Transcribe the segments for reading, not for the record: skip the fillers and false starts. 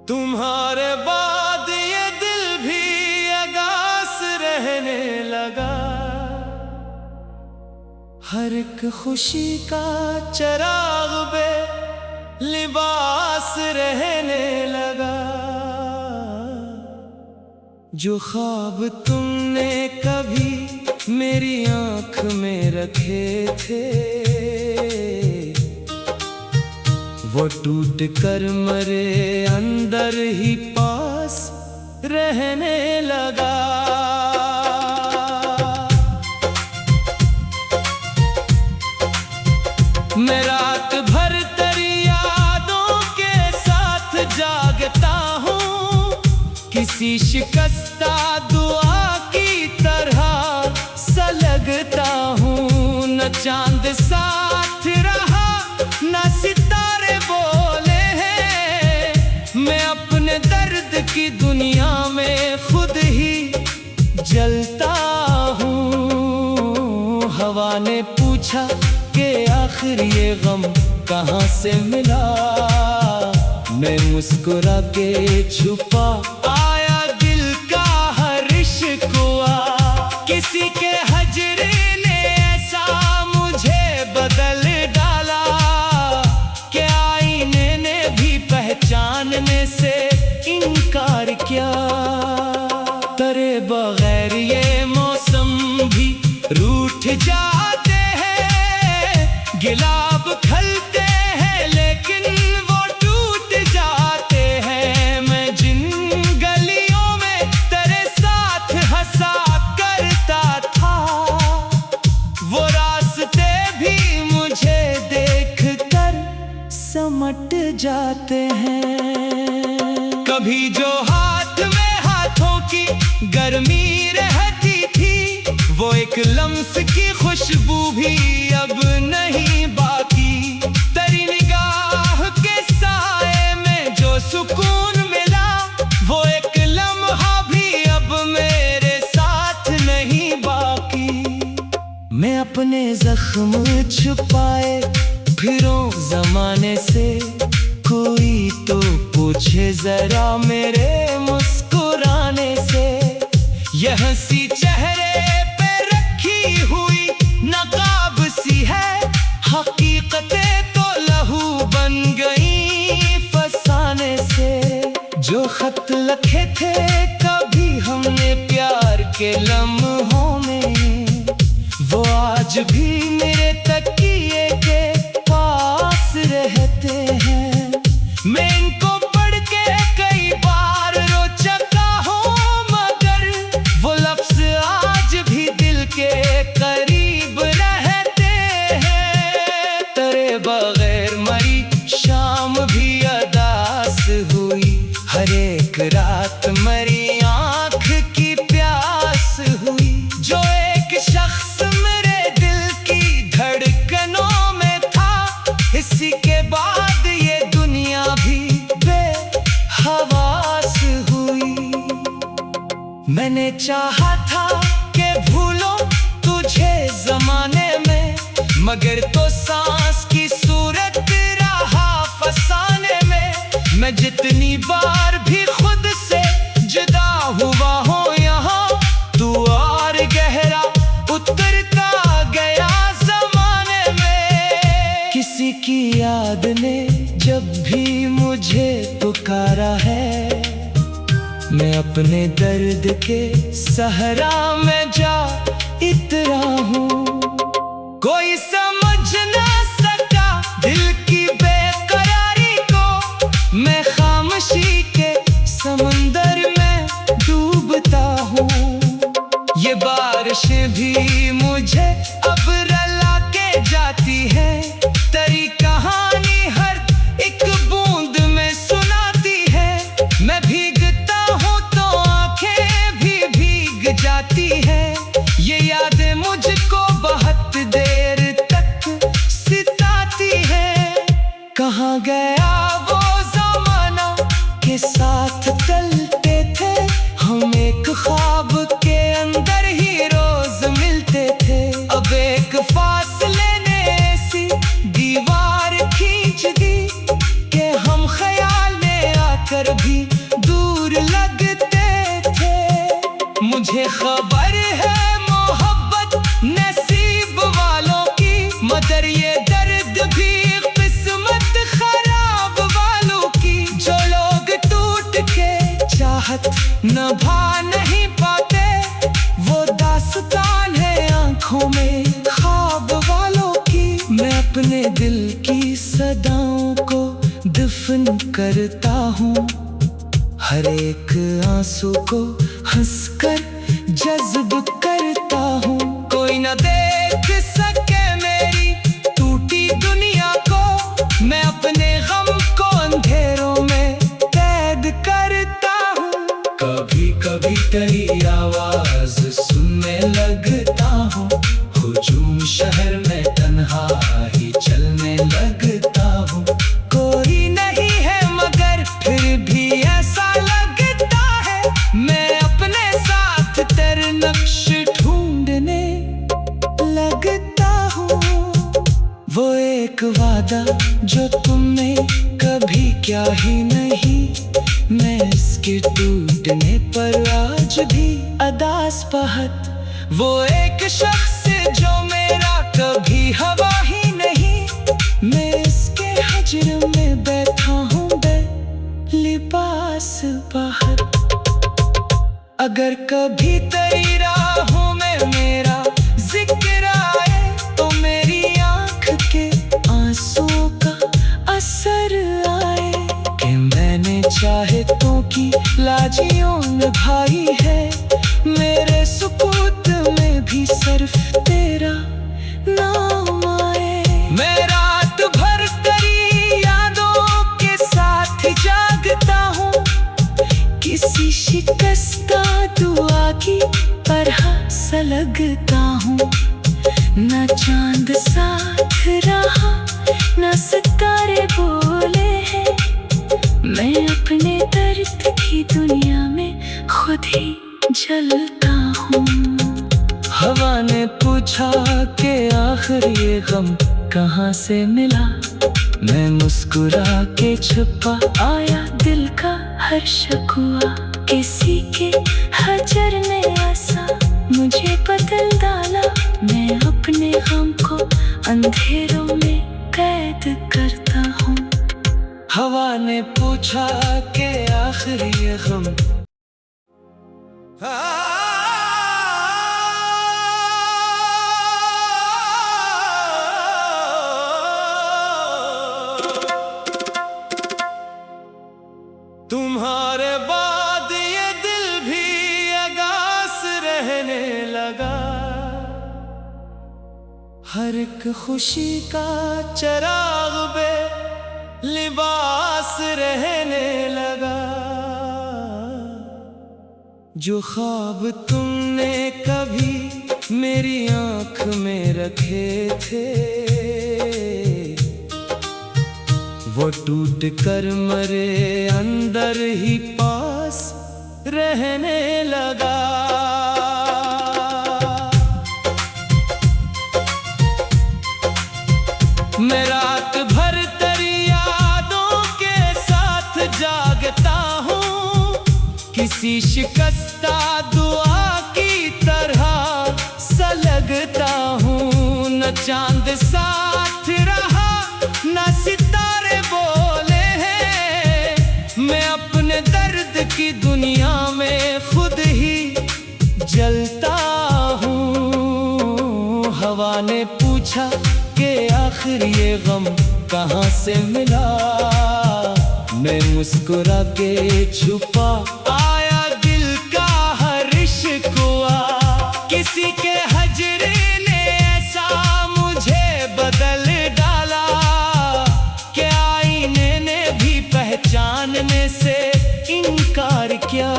तुम्हारे बाद ये दिल भी अगास रहने लगा। हर एक खुशी का चिराग बे लिबास रहने लगा। जो ख्वाब तुमने कभी मेरी आंख में रखे थे, वो टूट कर मरे अंदर ही पास रहने लगा। मैं रात भर तेरी यादों के साथ जागता हूँ, किसी शिकस्ता दुआ की तरह सलगता हूँ। न चांद साथ रहा न सितारे बोले हैं, मैं अपने दर्द की दुनिया में खुद ही जलता हूँ। हवा ने पूछा कि आखिर ये गम कहाँ से मिला, मैं मुस्कुरा के छुपा आया दिल का हर शिकवा। किसी के हजरे ने ऐसा मुझे बदल डाला कि आईने ने भी पहचानने से इनकार किया। तेरे बगैर ये मौसम भी रूठ जाते हैं, गुलाब खिलते हैं लेकिन वो टूट जाते हैं। मैं जिन गलियों में तेरे साथ हंसा करता था, वो रास्ते भी मुझे देखकर समट जाते हैं। कभी जो हाथ में हाथों की गर्मी रहती थी, वो एक लम्स की खुशबू भी अब नहीं बाकी। तेरी निगाह के साए में जो सुकून मिला, वो एक लम्हा भी अब मेरे साथ नहीं बाकी। मैं अपने जख्म छुपाए फिरूं जमाने से, कोई तो पूछे जरा मेरे मुस्कुराने से। यह हंसी चेहरे पे रखी हुई नकाब सी है, हकीकतें तो लहू बन गई फसाने से। जो खत लिखे थे कभी हमने प्यार के लम्हों में, वो आज भी मेरे तकिए के पास रहते हैं। मैं इनको पढ़ के कई बार रो चुका हूँ, मगर वो लफ्ज आज भी दिल के करीब रहते हैं। तेरे बगैर मरी शाम भी अदास हुई, हर एक रात मरी आँख की प्यास हुई। जो एक शख्स मेरे दिल की धड़कनों में था, इसी के बाद ये दुनिया भी बेहवास हुई। मैंने चाहा था कि भूलो तुझे जमाने में, मगर तो सांस की सूरत रहा फसाने में। मैं जितनी बार भी खुद से जुदा हुआ हूँ यहाँ, तू और गहरा उतरता गया जमाने में। किसी की याद ने जब भी मुझे पुकारा है, मैं अपने दर्द के सहरा में जा इतरा हूँ। कोई समझ ना सका दिल की बेकरारी को, मैं खामोशी के समुंदर में डूबता हूँ। ये बारिशें भी मुझे अब रुला के जाती है, तेरी कहानी हर एक बूंद में सुनाती है। मैं भीगता हूँ तो आंखें भी भीग जाती है, ये यादें मुझको बहुत देर तक सिताती है। कहाँ गया वो ज़माना के साथ चलते थे हम एक ख्वाब चाहत निभा नहीं पाते, वो दास्तान है आंखों में ख्वाब वालों की। मैं अपने दिल की सदाओं को दफन करता हूँ, हर एक आंसू को हंसकर जज्ब करता हूँ। कोई न देख सके मेरी टूटी दुनिया को, मैं अपने गम को अंधेरों में कैद करता हूँ। कभी कभी तेरी आवाज सुनने लगता हूँ, हुजूम शहर में तन्हा ही चलने लगता हूँ। कोई नहीं है मगर फिर भी ऐसा लगता है, मैं अपने साथ तेरे नक्श ढूंढने लगता हूँ। वो एक वादा जो तुमने कभी क्या ही नहीं, मैं इसके टूटने पर आज भी अदास पहत। वो एक शख्स जो मेरा कभी हवा ही नहीं, मैं इसके हजर में बैठा हूँ लिबास पहत। अगर कभी तेरी राहों में मेरा जिक्र आए, तो मेरी आंख के आंसुओं का असर आए कि मैंने चाहतों की लाजियों निभाई है, मेरे सुकूत में भी सिर्फ तेरा नाम आए। मैं रात भर तेरी यादों के साथ जागता हूँ, किसी शिकस्ता दुआ की तरह सलगता हूँ। न चांद साथ रहा न सितारे बोले हैं, मैं अपने दर्द की दुनिया में खुद ही जलता हूँ। हवा ने पूछा कि आखिर ये गम कहाँ से मिला, मैं मुस्कुरा के छुपा आया दिल का हर शिकवा। किसी के हजर ने ऐसा मुझे बदल डाला, मैं अपने गम को अंधेरों में कैद करता हूँ। हवा ने पूछा कि आखिर ये गम तुम्हारे बाद ये दिल भी अगास रहने लगा, हर एक खुशी का चिराग बे लिबास रहने लगा। जो ख्वाब तुमने कभी मेरी आंख में रखे थे, वो टूट कर मरे अंदर ही पास रहने लगा। मैं रात भर तेरी यादों के साथ जागता हूँ, किसी शिकस्ता दुआ की तरह सलगता हूँ। न चांद साथ रहा न सितारे बोले हैं, मैं अपने दर्द की दुनिया में खुद ही जलता हूँ। हवा ने पूछा कि आखिर ये गम कहाँ से मिला, मैं मुस्कुरा के छुपा आया दिल का हर शिकवा। किसी के हजर ने ऐसा मुझे बदल डाला, कि आईने ने भी पहचानने से इनकार किया।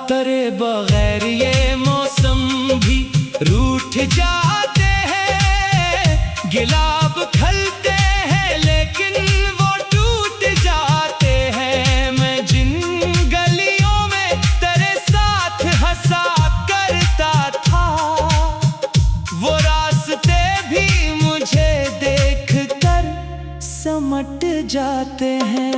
तेरे बगैर ये मौसम भी रूठ जाते हैं, गिलाब खलते हैं लेकिन वो टूट जाते हैं। मैं जिन गलियों में तेरे साथ हंसा करता था, वो रास्ते भी मुझे देखकर समट जाते हैं।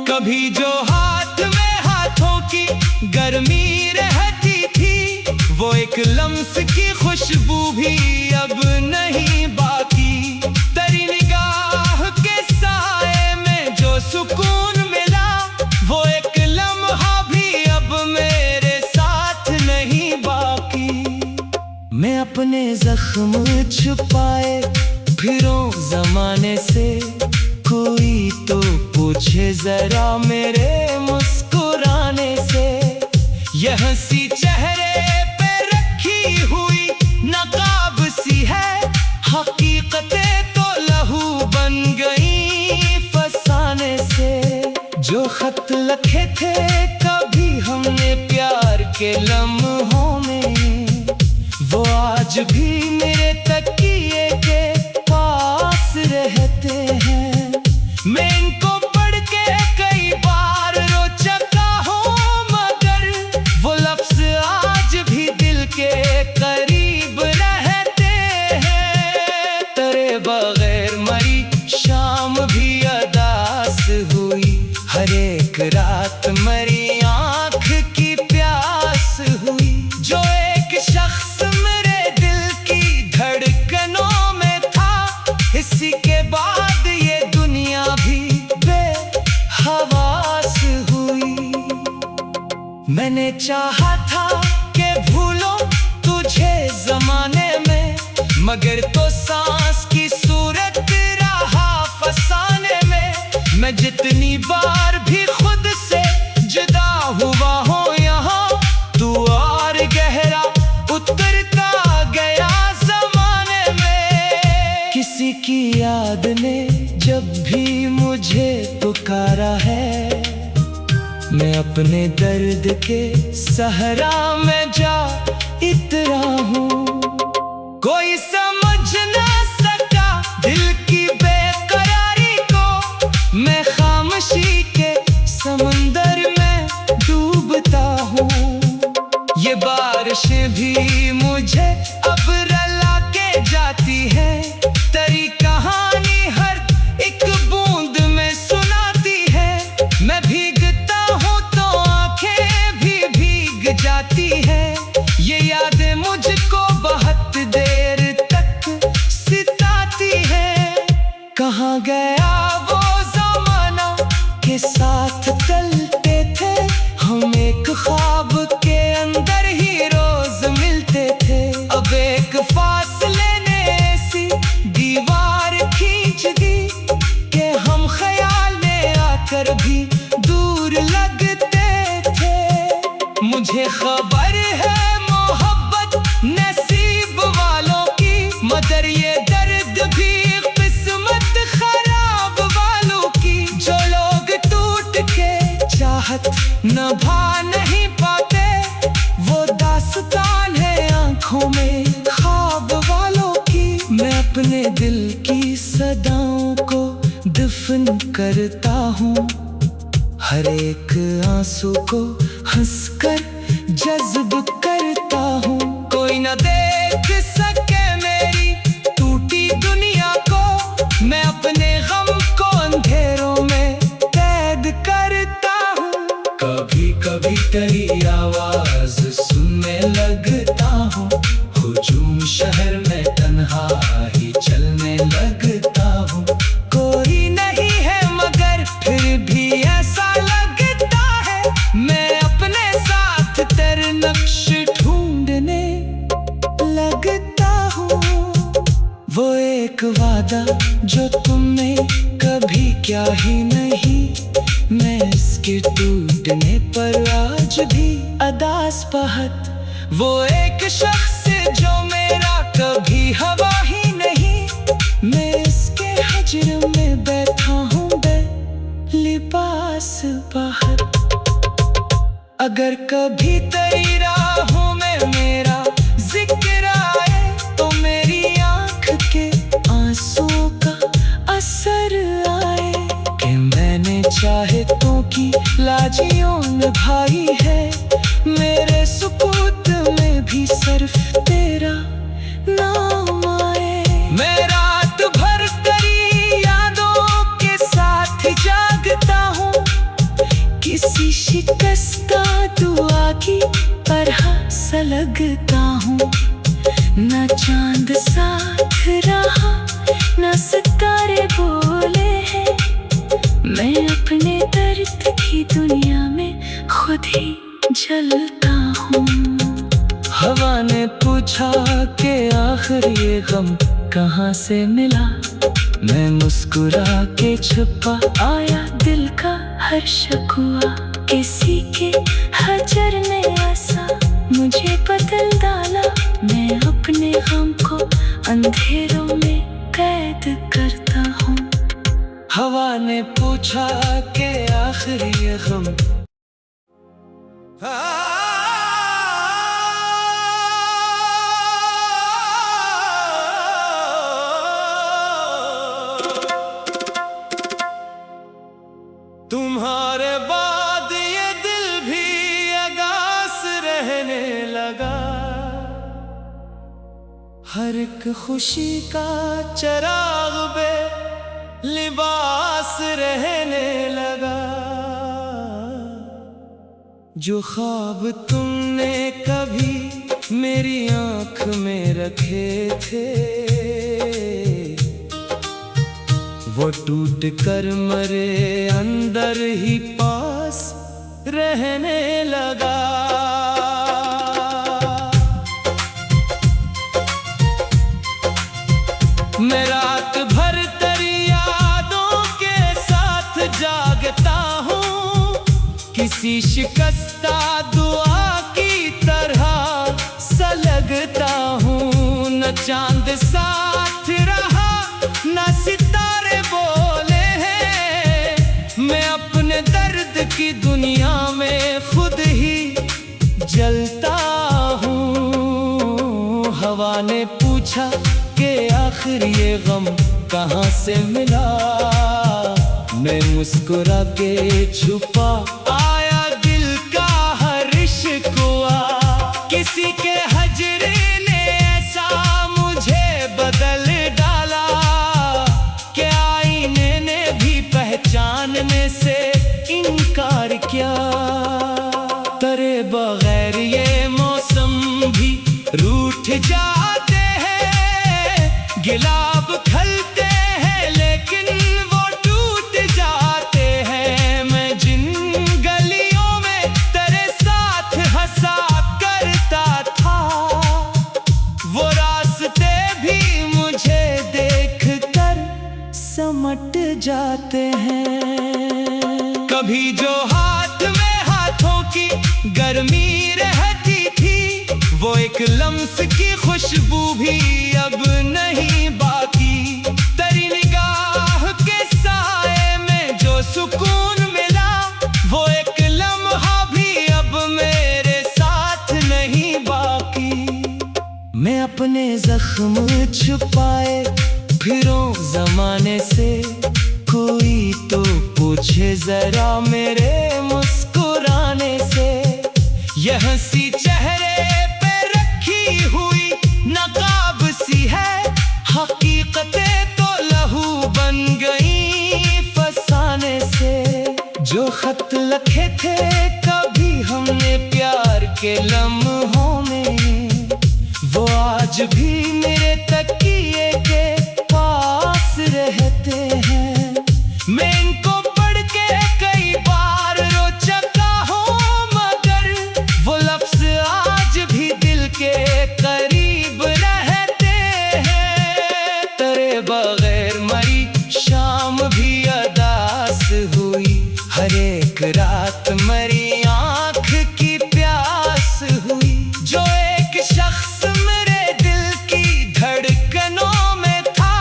कभी जो हाथ में हाथों की गर्मी रहती थी, वो एक लम्स की खुशबू भी अब नहीं बाकी। तेरी निगाह के साए में जो सुकून मिला, वो एक लम्स अपने जख्म छुपाए फिरूं जमाने से। कोई तो पूछे जरा मेरे मुस्कुराने से। यह हंसी चेहरे पे रखी हुई नकाब सी है, हकीकतें तो लहू बन गई फसाने से। जो खत लिखे थे कभी हमने प्यार के लम्हों में, वो आज भी मेरे तकिए के पास रहते हैं। मैं इनको पढ़ के कई बार रो चुका हूँ, मगर वो लफ्ज आज भी दिल के करीब रहते हैं। तेरे बगैर मरी शाम भी अदास हुई, हर एक रात मरी आँख की प्यास हुई। जो एक शख्स मेरे दिल की धड़कनों में था, इसी के बाद ये दुनिया भी बेहवास हुई। मैंने चाहा था कि भूलो तुझे जमाने में, मगर तो सांस की सूरत रहा फसाने में। मैं जितनी बार भी खुद से जुदा हुआ हूँ यहाँ, तू और गहरा उतरता गया जमाने में। किसी की याद ने जब भी मुझे पुकारा है, मैं अपने दर्द के सहरा में जा इतरा हूँ। कोई समझ ना सका दिल की बेकरारी को, मैं खामोशी के समुंदर में डूबता हूँ। ये बारिशें भी मुझे अब रुला के जाती है, तेरी कहानी हर एक बूंद में सुनाती है। मैं भीगता हूँ तो आंखें भी भीग जाती है, ये यादें मुझको बहुत देर तक सताती है। कहाँ गया वो जमाना के साथ चलते थे हम, एक ख्वाब के अंदर ही रोज मिलते थे। अब एक फासले ने ऐसी दीवार खींच दी कि हम ख्याल में आकर भी दूर लगते थे। मुझे खबर है मोहब्बत नसीब वालों की, मगर ये दर्द भी किस्मत खराब वालों की। जो लोग टूट के चाहत निभा नहीं पाते, वो दास्तान है आंखों में ख्वाब वालों की। मैं अपने दिल की सदाओं को दफन करता हूँ, हर एक आंसू को हंसकर जज्ब करता हूँ। कोई न देख सके मेरी टूटी दुनिया को, मैं अपने गम को अंधेरों में कैद करता हूँ। कभी कभी तेरी आवाज सुनने लगता हूँ, हुजूम शहर में तन्हा ही चलने लगता हूँ। कोई नहीं है मगर फिर भी ऐसा लगता है, मैं अपने साथ तेरे नक्श ढूंढने लगता हूँ। वो एक वादा जो तुमने कभी क्या ही नहीं, मैं इसके टूटने पर आज भी अदास बहुत। वो एक शख्स जो मेरा कभी हवा ही नहीं, मैं इसके हजर में बैठा हूँ लिबास बाहर। अगर कभी तेरी राहों में मेरा जिक्र आए, तो मेरी आंख के आंसुओं का असर आए। कि मैंने चाहतों की लाजियों निभाई है, मेरे सुकूत में भी सिर्फ तेरा नाम आए। मैं रात भर तेरी यादों के साथ जागता हूँ, किसी शिकस्ता दुआ की तरह सलगता हूँ। न चांद साथ रहा न सितारे बोले हैं, मैं अपने दर्द की दुनिया में खुद ही जलता हूँ। हवा ने पूछा कि आखिर ये गम कहाँ से मिला, मैं मुस्कुरा के छुपा आया, दिल का हर शिकवा किसी के हजर ने ऐसा मुझे बदल डाला। मैं अपने गम को अंधेरों में कैद करता हूँ। हवा ने पूछा कि आखिर ये गम तुम्हारे बाद ये दिल भी अगास रहने लगा। हर एक खुशी का चिराग बे लिबास रहने लगा। जो ख्वाब तुमने कभी मेरी आँख में रखे थे, वो टूट कर मरे अंदर ही पास रहने लगा। मैं रात भर तेरी यादों के साथ जागता हूँ, किसी शिकस्ता दुआ की तरह सा लगता हूँ। न चांद साथ रहा न सितारे बोले हैं, मैं अपने दर्द की दुनिया में खुद ही जलता हूँ। हवा ने पूछा कि आखिर ये गम कहाँ से मिला, मैं मुस्कुरा के छुपा आया, दिल का हर शिकवा किसी के हजर ने ऐसा मुझे बदल डाला कि आईने ने भी पहचानने से इनकार किया। तेरे बगैर ये मौसम भी रूठ जाते हैं, गुलाब खिलते हैं लेकिन वो टूट जाते हैं। मैं जिन गलियों में तेरे साथ हंसा करता था, वो रास्ते भी मुझे देखकर समट जाते हैं। कभी जो हाथ में हाथों की गर्मी रहती थी, वो एक लम्स की खुशबू भी अब नहीं बाकी। तेरी निगाह के साए में जो सुकून मिला, वो एक लम्हा भी अब मेरे साथ नहीं बाकी। मैं अपने जख्म छुपाए फिरूं ज़माने से, कोई तो पूछे जरा मेरे मुस्कुराने से। यह हंसी चेहरे पे रखी हुई नकाब सी है, हकीकतें तो लहू बन गई फसाने से। जो खत लिखे थे कभी हमने प्यार के लम्हों में, वो आज भी मेरे तकिए के पास रहते हैं। मैं इनको पढ़ के कई बार रो चुका हूँ, मगर वो लफ्ज आज भी दिल के करीब रहते हैं। तेरे बगैर मरी शाम भी अदास हुई, हर एक रात मरी आँख की प्यास हुई। जो एक शख्स मेरे दिल की धड़कनों में था,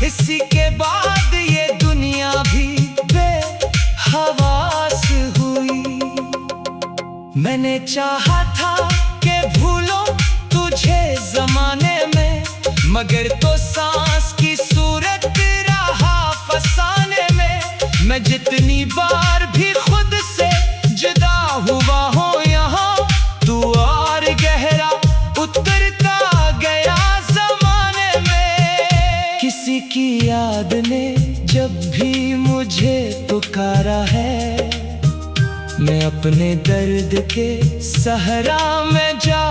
इसी के बाद ये दुनिया भी बेहवास हुई। मैंने चाहा था कि भूलो तुझे जमाने में, मगर तो सांस की सूरत रहा फसाने में। मैं जितनी बार भी खुद से जुदा हुआ हूँ यहाँ, तू और गहरा उतरता गया जमाने में। किसी की याद ने जब भी मुझे पुकारा है, मैं अपने दर्द के सहरा में जा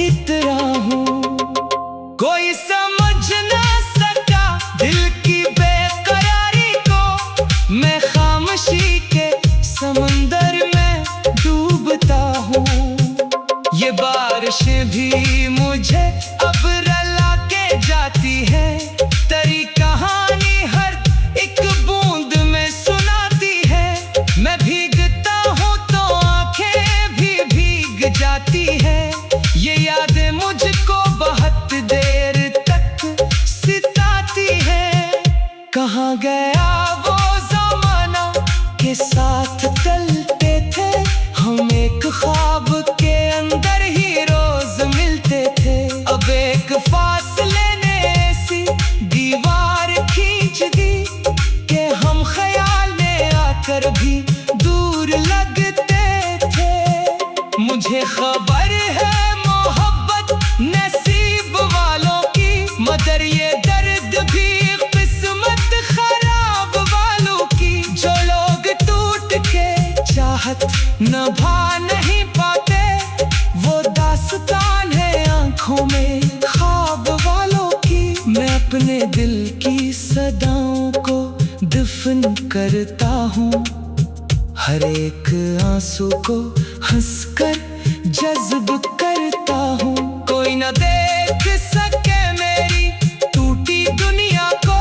इतरा हूँ। कोई समझ ना सका दिल की बेकरारी को, मैं खामोशी के समंदर में डूबता हूँ। ये बारिश भी मुझे ख्वाब के अंदर ही रोज मिलते थे। अब एक फासले ने ऐसी दीवार खींच दी कि हम ख्याल में आकर भी दूर लगते थे। मुझे खबर है मोहब्बत नसीब वालों की, मगर ये दर्द भी किस्मत खराब वालों की। जो लोग टूट के चाहत निभा नहीं पाते, वो दास्तान है आंखों में ख्वाब वालों की। मैं अपने दिल की सदाओं को दफन करता हूँ, हर एक आंसू को हंसकर जज्ब करता हूँ। कोई न देख सके मेरी टूटी दुनिया को,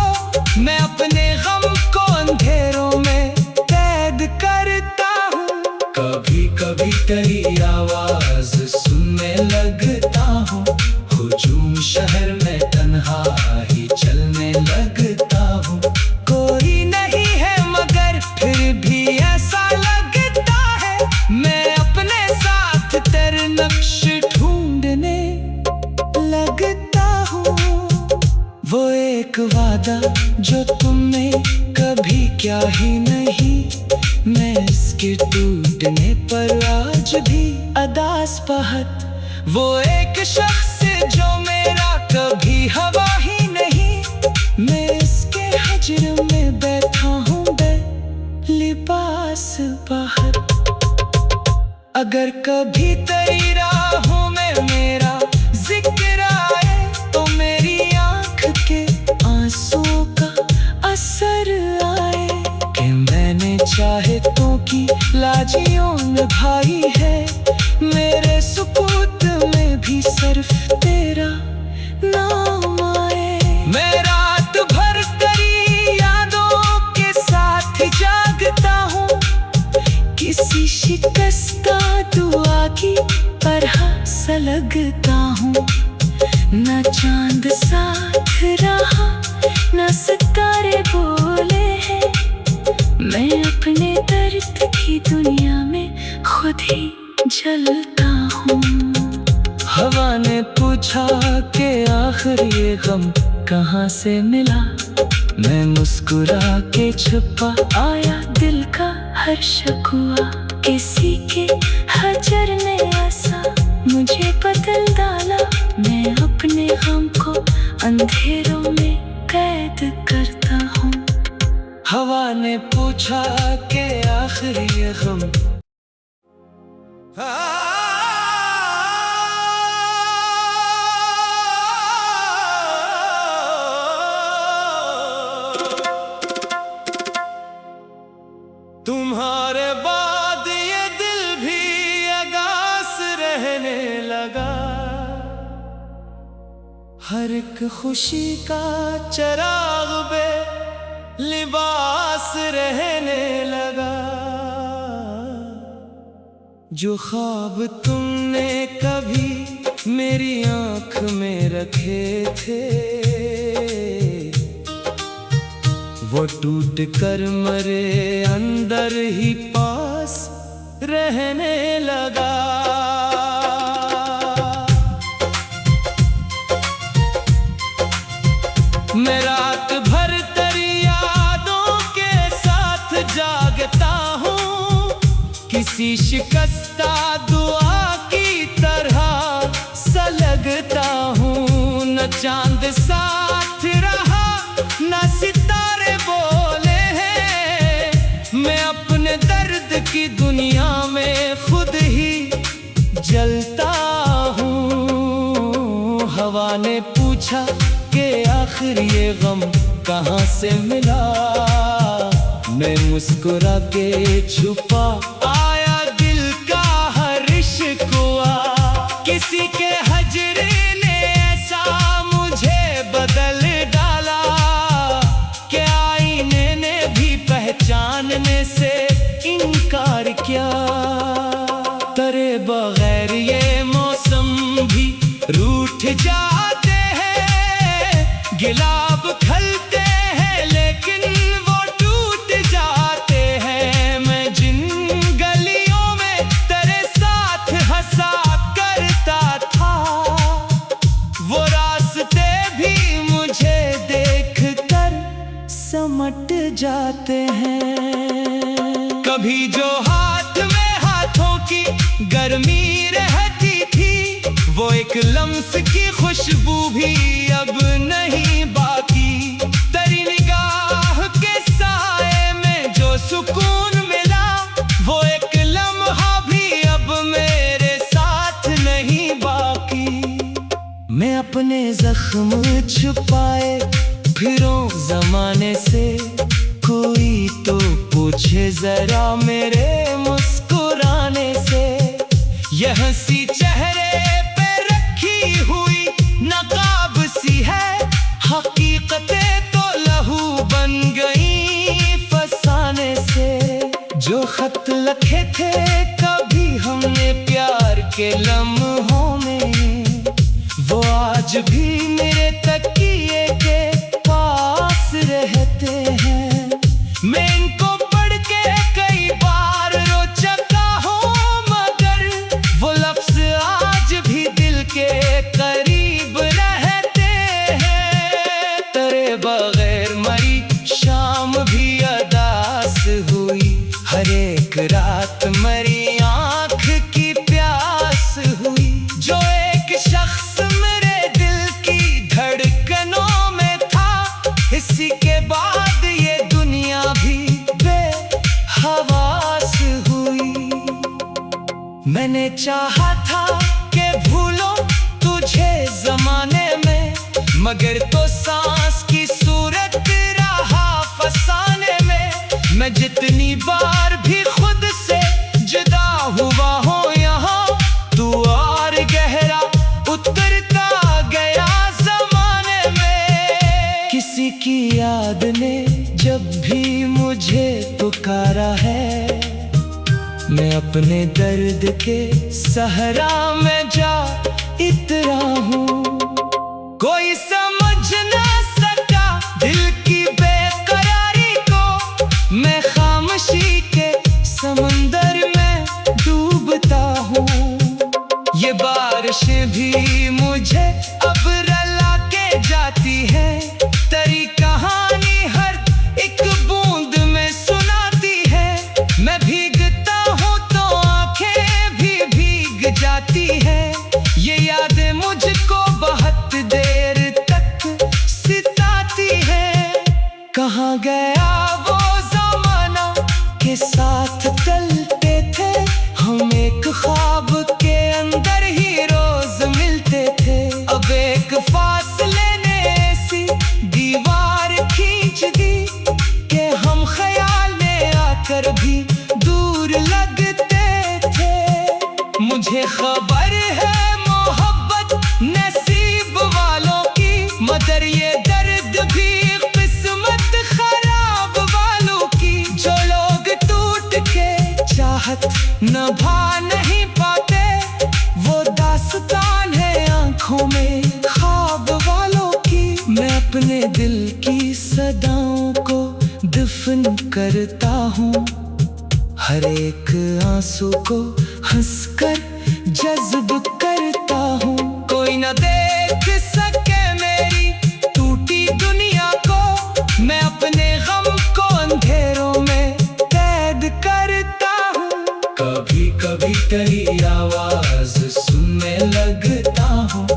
मैं अपने गम को अंधेरों में कैद करता हूँ। कभी कभी तेरी आवाज सुनने लगता हूँ, हुजूम शहर में तन्हा ही चलने लगता हूँ। कोई नहीं है मगर फिर भी ऐसा लगता है, मैं अपने साथ तेरे नक्श ढूंढने लगता हूँ। वो एक वादा जो तुमने कभी क्या ही नहीं, मैं इसके टूटने पर आज भी अदास पहत। वो एक शख्स जो मेरा कभी हवा ही नहीं, मैं इसके हजर में बैठा हूँ लिबास पहत। अगर कभी तेरी राहों में मेरा जिक्र आए, तो मेरी आंख के आंसुओं का असर आए कि मैंने चाहतों की लाजियों निभाई है। मेरे सुकूत में भी सिर्फ तेरा नाम आए। मैं रात भर तेरी यादों के साथ जागता हूँ, किसी शिकस्ता दुआ की तरह सलगता हूँ। न चांद साथ रहा, न सितारे बोले हैं, मैं अपने दर्द की दुनिया में खुद ही जलता हूँ। हवा ने पूछा कि आखिर ये गम कहाँ से मिला, मैं मुस्कुरा के छुपा आया दिल का हर शिकवा। किसी के हजर ने ऐसा मुझे बदल डाला, मैं अपने गम को अंधेरों में कैद करता हूँ। हवा ने पूछा कि आखिर ये गम तुम्हारे बाद ये दिल भी अगास रहने लगा। हर एक खुशी का चिराग बे लिबास रहने लगा। जो ख्वाब तुमने कभी मेरी आंख में रखे थे, वो टूट कर मरे अंदर ही पास रहने लगा। मैं रात भर तेरी यादों के साथ जागता हूँ, किसी शिकस्ता दुआ की तरह सलगता हूँ। न चांद साथ रहा, न सितारे बोले हैं, मैं अपने दर्द की दुनिया में खुद ही जलता हूँ। हवा ने पूछा कि आखिर ये गम कहाँ से मिला, मैं मुस्कुरा के छुपा आया दिल का हर शिकवा। किसी के हजर ने ऐसा मुझे बदल डाला, कि आईने ने भी पहचानने से इनकार किया। तेरे बगैर ये मौसम भी रूठ जाते हैं, गुलाब खिलते हैं लेकिन वो टूट जाते हैं। मैं जिन गलियों में तेरे साथ गर्मी रहती थी, वो एक लम्स की खुशबू भी अब नहीं बाकी। तेरी निगाह के साए में जो सुकून मिला, वो एक लम्हा भी अब मेरे साथ नहीं बाकी। मैं अपने जख्म छुपाए फिरूं जमाने से, कोई तो पूछे जरा मेरे मुस्कुराने से। यह हंसी चेहरे पे रखी हुई नकाब सी है, हकीकतें तो लहू बन गई फसाने से। जो खत लिखे थे कभी हमने प्यार के लम्हों में, वो आज भी मेरे तकिए के पास रहते हैं। मैं इनको पढ़ के कई बार रो चुका हूँ, मगर वो लफ्ज आज भी दिल के करीब रहते हैं। तेरे बगैर मरी शाम भी अदास हुई, हर एक रात मरी आँख की प्यास हुई। जो एक शख्स मेरे दिल की धड़कनों में था, इसी के बाद ये दुनिया भी बेहवास हुई। मैंने चाहा था कि भूलो तुझे जमाने में, मगर तो सांस की सूरत रहा फसाने में। मैं जितनी बार भी खुद से जुदा हुआ हूँ यहाँ, तू और गहरा उतरता गया जमाने में। किसी की याद ने जब भी मुझे पुकारा है, मैं अपने दर्द के सहरा में जा इतरा हूँ। कोई समझ ना सका दिल की बेकरारी को, मैं खामोशी के समुंदर में डूबता हूँ। ये बारिशें भी मुझे अब रुला के जाती है, तेरी कहानी हर एक बूंद में सुनाती है। मैं भीगता हूँ तो आंखें भी भीग जाती है, ये यादें मुझको बहुत देर तक सताती है। कहाँ गया वो ज़माना के साथ चलते थे हम, एक ख्वाब के अंदर ही रोज मिलते थे। अब एक फासले ने ऐसी दीवार खींच दी कि हम ख्याल में आकर भी दूर लगते थे। मुझे खबर है मोहब्बत नसीब वालों की, मगर ये दर्द भी किस्मत खराब वालों की। जो लोग टूट के चाहत निभा नहीं पाते, वो दास्तान है आंखों में ख्वाब वालों की। मैं अपने दिल की सदाओं को दफन करता हूँ, हर एक आंसू को हंसकर जज्ब करता हूँ। कोई न देख सके मेरी टूटी दुनिया को, मैं अपने गम को अंधेरों में कैद करता हूँ। कभी कभी तेरी आवाज सुनने लगता हूँ,